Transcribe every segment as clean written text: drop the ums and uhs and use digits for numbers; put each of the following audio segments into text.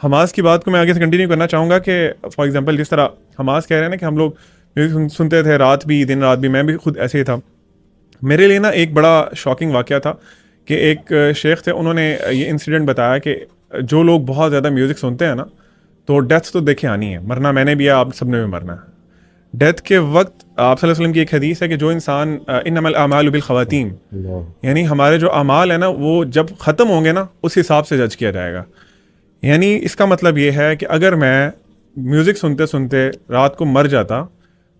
Hamas की बात को मैं आगे से कंटिन्यू करना चाहूँगा कि फॉर एग्जांपल जिस तरह हमास कह रहे हैं ना कि हम लोग म्यूज़िक सुनते थे रात भी दिन रात भी, मैं भी खुद ऐसे ही था। मेरे लिए ना एक बड़ा शॉकिंग वाक़या था कि एक शेख थे, उन्होंने ये इंसिडेंट बताया कि जो लोग बहुत ज़्यादा म्यूज़िक सुनते हैं ना, तो डेथ तो देखे आनी है, मरना मैंने भी है, आप सब ने भी मरना है। डेथ के वक्त आप सल्लल्लाहु अलैहि वसल्लम की एक हदीस है कि जो इंसान इन्नमल अमालु बिल ख़वातीम, यानी हमारे जो अमाल है ना वो जब ख़त्म होंगे ना उस हिसाब से जज किया जाएगा। यानी इसका मतलब ये है कि अगर मैं म्यूज़िक सुनते सुनते रात को मर जाता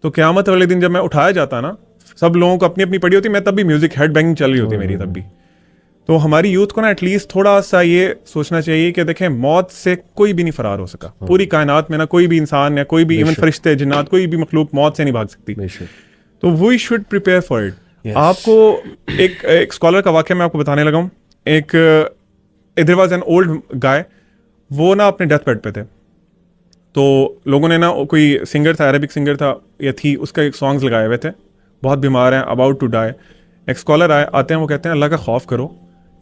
तो क़यामत वाले दिन जब मैं उठाया जाता ना, सब लोगों को अपनी अपनी पड़ी होती, मैं तब भी म्यूज़िक हेड बैंगिंग चल रही होती मेरी तब भी। तो हमारी यूथ को ना एटलीस्ट थोड़ा सा ये सोचना चाहिए कि देखें मौत से कोई भी नहीं फरार हो सका। पूरी कायनात में ना कोई भी इंसान या कोई भी इवन फरिश्ते जिन्नात कोई भी मखलूक मौत से नहीं भाग सकती। तो we should prepare for it. आपको एक स्कॉलर का वाक्य मैं आपको बताने लगा हूँ। एक there was an old guy, वो ना अपने डेथ बेड पे थे, तो लोगों ने ना, कोई सिंगर था, अरेबिक सिंगर था या थी, उसका एक सॉन्ग्स लगाए हुए थे, बहुत बीमार हैं, अबाउट टू डाई। एक स्कॉलर आते हैं, वो कहते हैं अल्लाह का खौफ करो,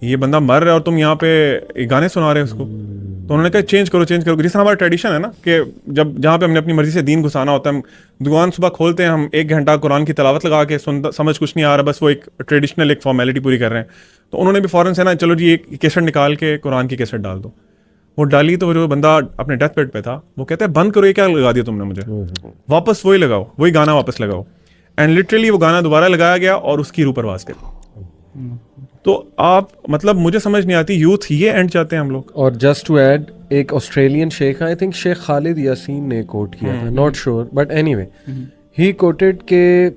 ये बंदा मर रहा है और तुम यहाँ पे गाने सुना रहे हो उसको। तो उन्होंने कहा चेंज करो जिस तरह हमारा ट्रेडिशन है ना कि जब जहाँ पे हमने अपनी मर्जी से दीन घुसाना होता है, हम दुकान सुबह खोलते हैं, हम 1 घंटा कुरान की तिलावत लगा के समझ कुछ नहीं आ रहा, बस वो एक ट्रेडिशनल एक फॉर्मेलिटी पूरी कर रहे हैं। तो उन्होंने भी फ़ौरन से ना चलो जी एक कैसेट निकाल के कुरान की कैसेट डाल दो। वो डाली तो जो बंदा अपने डेथ बेड पे था वो कहता है बंद करो, ये क्या लगा दिया तुमने मुझे, वापस वही लगाओ, वही गाना वापस लगाओ। एंड लिटरली वो गाना दोबारा लगाया गया और उसकी रूह परवास कर। तो आप मतलब मुझे समझ नहीं आती, यूथ ये एंड चाहते हैं हम लोग। और जस्ट टू ऐड, एक ऑस्ट्रेलियन शेख, I think Sheikh Khalid Yasin ने कोट किया था, not sure but anyway he quoted के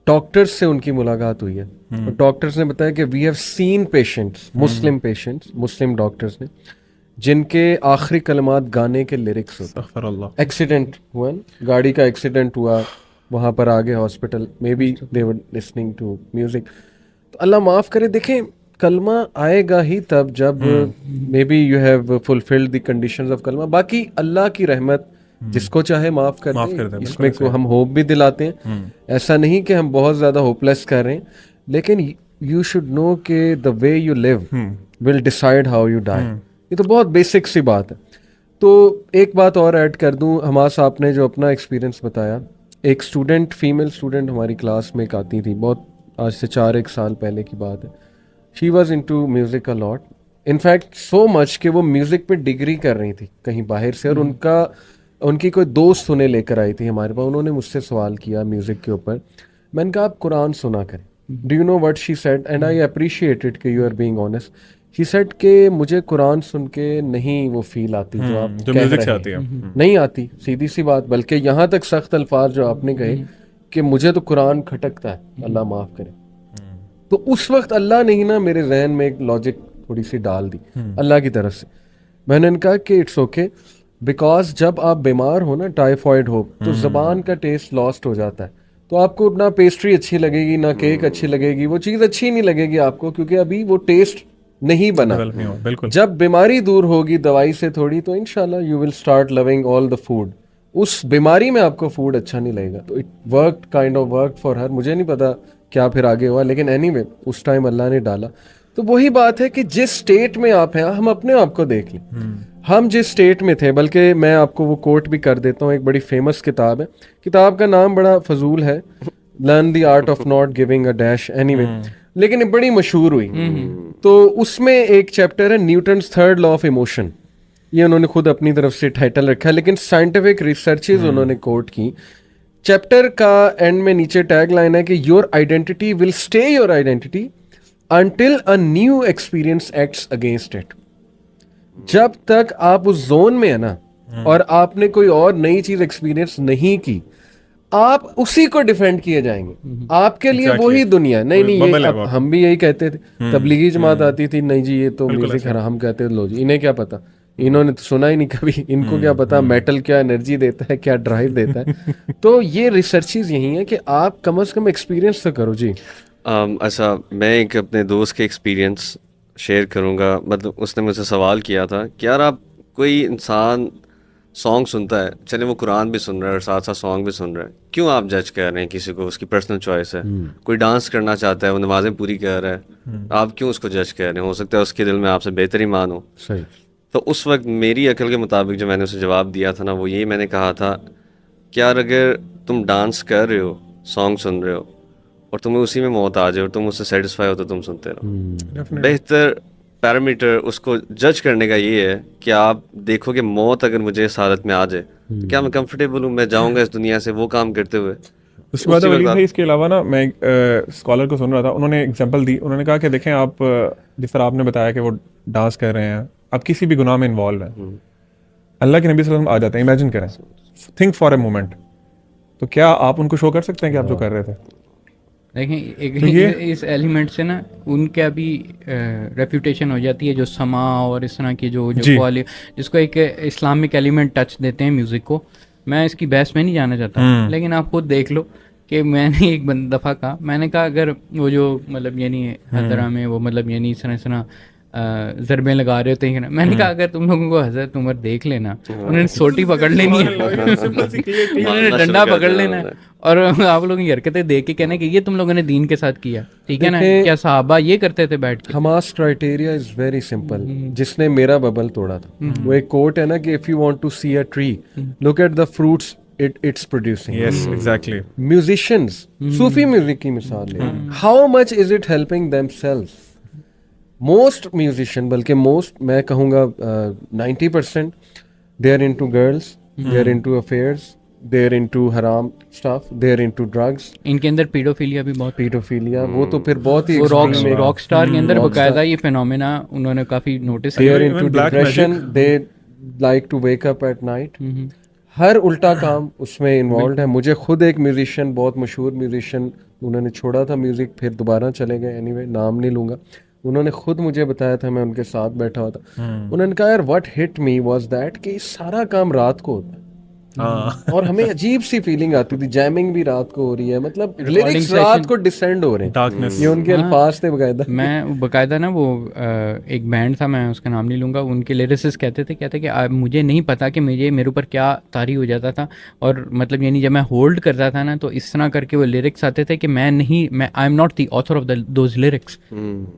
डॉक्टर्स से उनकी मुलाकात हुई है और डॉक्टर्स ने बताया कि we have seen patients, Muslim doctors ने, जिनके आखिरी कलमात गाने के लिरिक्स होते। एक्सीडेंट हुआ, गाड़ी का एक्सीडेंट हुआ, वहाँ पर आ गए hospital, maybe they were listening to music. तो अल्लाह माफ़ करे, देखें कलमा आएगा ही तब जब may be you have fulfilled the conditions of कलमा। बाकी अल्लाह की रहमत जिसको चाहे माफ़ कर दे, इसमें को हम होप भी दिलाते हैं। ऐसा नहीं कि हम बहुत ज़्यादा होपलेस कर रहे हैं, लेकिन यू शुड नो कि the way you live will decide how you die. ये तो बहुत बेसिक सी बात है। तो एक बात और ऐड कर दूं, हमास आपने जो अपना एक्सपीरियंस बताया, एक स्टूडेंट, फीमेल स्टूडेंट हमारी क्लास में एक आती थी, बहुत आज से 4-1 साल पहले की बात है। She was into music a lot, in fact so much कि वो म्यूज़िक पे डिग्री कर रही थी कहीं बाहर से, और उनकी कोई दोस्त उन्हें लेकर आई थी हमारे पास। उन्होंने मुझसे सवाल किया म्यूज़िक के ऊपर। मैंने कहा आप कुरान सुना करें। Do you know what she said, and I appreciated कि you are being honest. She said कि मुझे कुरान सुन के नहीं वो फील आती जो आप जो म्यूजिक से आती है, नहीं आती, सीधी सी बात। बल्कि यहाँ तक सख्त अल्फाज जो आपने कहे कि मुझे तो कुरान खटकता है, अल्लाह माफ़ करे। तो उस वक्त अल्लाह ने ही ना मेरे जहन में एक लॉजिक थोड़ी सी डाल दी अल्लाह की तरफ से। मैंने कहा कि इट्स ओके, बिकॉज जब आप बीमार हो ना, टाइफॉइड हो, तो ज़बान का टेस्ट लॉस्ट हो जाता है। तो आपको ना पेस्ट्री अच्छी लगेगी, ना केक अच्छी लगेगी, वो चीज़ अच्छी नहीं लगेगी आपको, क्योंकि अभी वो टेस्ट नहीं बना। बिल्कुल। जब बीमारी दूर होगी दवाई से थोड़ी, तो इंशाल्लाह you will start loving all the food. उस बीमारी में आपको फूड अच्छा नहीं लगेगा। तो it worked, kind of worked for her. मुझे नहीं पता क्या फिर आगे हुआ, लेकिन एनीवे उस टाइम अल्लाह ने डाला। तो वही बात है कि जिस स्टेट में आप हैं, हम अपने आप को देख लें, हम जिस स्टेट में थे। बल्कि मैं आपको वो कोट भी कर देता हूँ, एक बड़ी फेमस किताब है, किताब का नाम बड़ा फजूल है, learn the art of not giving a dash, anyway, लेकिन ये बड़ी मशहूर हुई। तो उसमें एक चैप्टर है Newton's third law of emotion, ये उन्होंने खुद अपनी तरफ से टाइटल रखा है, लेकिन साइंटिफिक रिसर्चेज उन्होंने कोट की। चैप्टर का एंड में नीचे टैग लाइन है कि your identity will stay your identity until a new experience acts against it. जब तक आप उस जोन में है ना, और आपने कोई और नई चीज एक्सपीरियंस नहीं की, आप उसी को डिफेंड किए जाएंगे। आपके लिए वही दुनिया। नहीं ये हम भी यही कहते थे, तबलीगी जमात आती थी, नहीं जी ये तो म्यूजिक हराम कहते थे। लो जी, इन्हें क्या पता, इन्होंने तो सुना ही नहीं कभी, इनको क्या पता मेटल क्या एनर्जी देता है, क्या ड्राइव देता है। तो ये रिसर्चेज यही है कि आप कम से कम एक्सपीरियंस तो करो जी। अच्छा, मैं एक अपने दोस्त के एक्सपीरियंस शेयर करूँगा। मतलब उसने मुझसे सवाल किया था कि यार आप, कोई इंसान सॉन्ग सुनता है, चले वो कुरान भी सुन रहा है और साथ साथ सॉन्ग भी सुन रहा है, क्यों आप जज कर रहे हैं किसी को? उसकी पर्सनल चॉइस है। कोई डांस करना चाहता है, वो नमाजें पूरी कर रहा है, आप क्यों उसको जज कर रहे हैं? हो सकता है उसके दिल में आपसे बेहतर ईमान हो। सही। तो उस वक्त मेरी अकल के मुताबिक जो मैंने उसे जवाब दिया था ना, वो यही मैंने कहा था कि यार अगर तुम डांस कर रहे हो, सॉन्ग सुन रहे हो और तुम्हें उसी में मौत आ जाए और तुम उससे सेटिस्फाई हो तो तुम सुनते रहो। बेहतर पैरामीटर उसको जज करने का ये है कि आप देखो कि मौत अगर मुझे इस हालत में आ जाए तो क्या मैं कंफर्टेबल हूँ, मैं जाऊँगा इस दुनिया से वो काम करते हुए। उसके बाद वलीद भाई इसके अलावा ना मैं एक स्कॉलर को सुन रहा था, उन्होंने एग्जांपल दी। उन्होंने कहा कि देखें आप जिस तरह आपने बताया कि वो डांस कर रहे हैं, आप किसी भी गुनाह में इन्वॉल्व हैं, अल्लाह के नबी सल्लल्लाहु अलैहि वसल्लम आ जाते हैं। इमेजिन करें, थिंक फॉर अ मोमेंट, तो क्या आप उनको शो कर सकते हैं कि आप जो कर रहे थे? देखें इस एलिमेंट से ना उनका भी रेपुटेशन हो जाती है, जो समा और इस तरह की जो जिसको एक इस्लामिक एलिमेंट टच देते हैं म्यूज़िक को। मैं इसकी बहस में नहीं जाना चाहता, लेकिन आप खुद देख लो कि मैंने एक दफ़ा कहा, मैंने कहा अगर वो जो मतलब यानी हज़रा में वो मतलब यानी इस तरह ज़रबें लगा रहे होते हैं, मैंने कहा अगर तुम लोगों को हज़रत उमर देख लेना, उन्होंने सोटी पकड़ लेनी है, उन्होंने डंडा पकड़ लेना है और आप लोगों की हरकतें देख के कहना कि ये तुम लोगों ने दीन के साथ किया, ठीक है ना? क्या सहाबा ये करते थे बैठ के? Hamas criteria is very simple, जिसने मेरा बबल तोड़ा था। वो एक कोट है ना कि if you want to see a tree, look at the fruits it's producing. Yes, exactly. Musicians, सूफी म्यूजिक की मिसाल है, how much is it helping themselves? Most musician, बल्कि most मैं कहूँगा 90% they are into girls, they are into affairs, they are into haram stuff, they are into drugs. इनके अंदर paedophilia भी बहुत, पीडोफिलिया वो तो फिर बहुत ही रॉक स्टार के अंदर बकायदा ये फिनोमेना उन्होंने काफी नोटिस किया। They are into depression, they like to wake up at night. हर उल्टा काम उसमें इन्वॉल्व है। मुझे खुद एक म्यूजिशियन, बहुत मशहूर म्यूजिशियन, उन्होंने छोड़ा था म्यूज़िक, फिर दोबारा चले गए, एनीवे नाम नहीं लूँगा, उन्होंने खुद मुझे बताया था, मैं उनके साथ बैठा हुआ था, उन्होंने कहा यार what hit me was that कि सारा काम रात को होता है और हमें अजीब सी फीलिंग आती थी, जैमिंग भी रात को हो रही है, मतलब लिरिक्स रात को डिसेंड हो रहे हैं, ये उनके अल्फाज थे बकायदा। मैं बकायदा ना वो एक बैंड था, मैं उसका नाम नहीं लूँगा, उनके लिरिसिस्ट कहते थे कि मुझे नहीं पता कि मेरे ऊपर क्या तारी हो जाता था, और मतलब यानी जब मैं होल्ड करता था ना तो इस तरह करके वो लिरिक्स आते थे कि मैं I am not the author of those lyrics,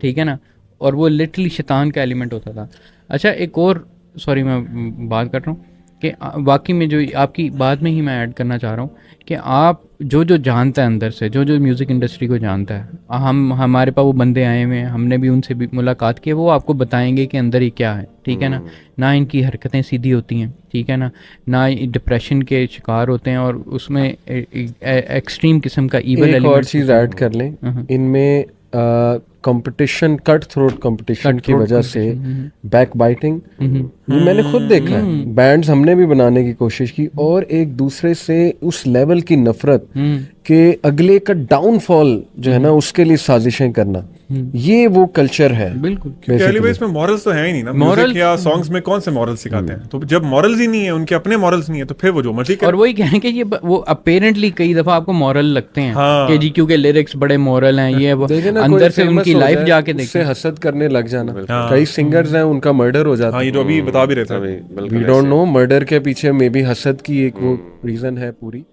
ठीक है ना, और वो लिटरली शैतान का एलिमेंट होता था। अच्छा एक और, सॉरी मैं बात कर रहा हूँ कि वाकई में जो आपकी बात में ही मैं ऐड करना चाह रहा हूँ कि आप जो जानता है अंदर से, जो म्यूज़िक इंडस्ट्री को जानता है, हमारे पास वो बंदे आए हुए हैं, हमने भी उनसे भी मुलाकात की है, वो आपको बताएंगे कि अंदर ही क्या है, ठीक है ना इनकी हरकतें सीधी होती हैं, ठीक है ना डिप्रेशन के शिकार होते हैं, और उसमें एक्सट्रीम किस्म का ईवल एलिमेंट। एक और चीज़ ऐड कर लें, इनमें कंपटीशन, कट थ्रोट कंपटीशन की वजह से बैक बाइटिंग मैंने खुद देखा है। बैंड्स हमने भी बनाने की कोशिश की और एक दूसरे से उस लेवल की नफरत कि अगले का डाउनफॉल जो है ना उसके लिए साजिशें करना, ये वो कल्चर है। बिल्कुल, क्योंकि इसमें मॉरल्स तो है ही नहीं ना, म्यूजिक या सॉन्ग्स में कौन से मॉरल्स सिखाते हैं? तो जब मॉरल्स ही नहीं है, उनके अपने मॉरल्स नहीं है, तो फिर वो जो मर्जी करे। और वही कहें कि ये वो अपेरेंटली कई दफा आपको मॉरल लगते हैं कि जी क्योंकि लिरिक्स बड़े मॉरल हैं, ये वो अंदर से उनकी लाइफ जाके देखते हैं, हसद करने लग जाना। कई सिंगर्स हैं उनका मर्डर हो जाता है, ये जो अभी बता भी रहे थे, वी डोंट नो, मर्डर के पीछे मे बी हसद की एक वो रीजन है पूरी।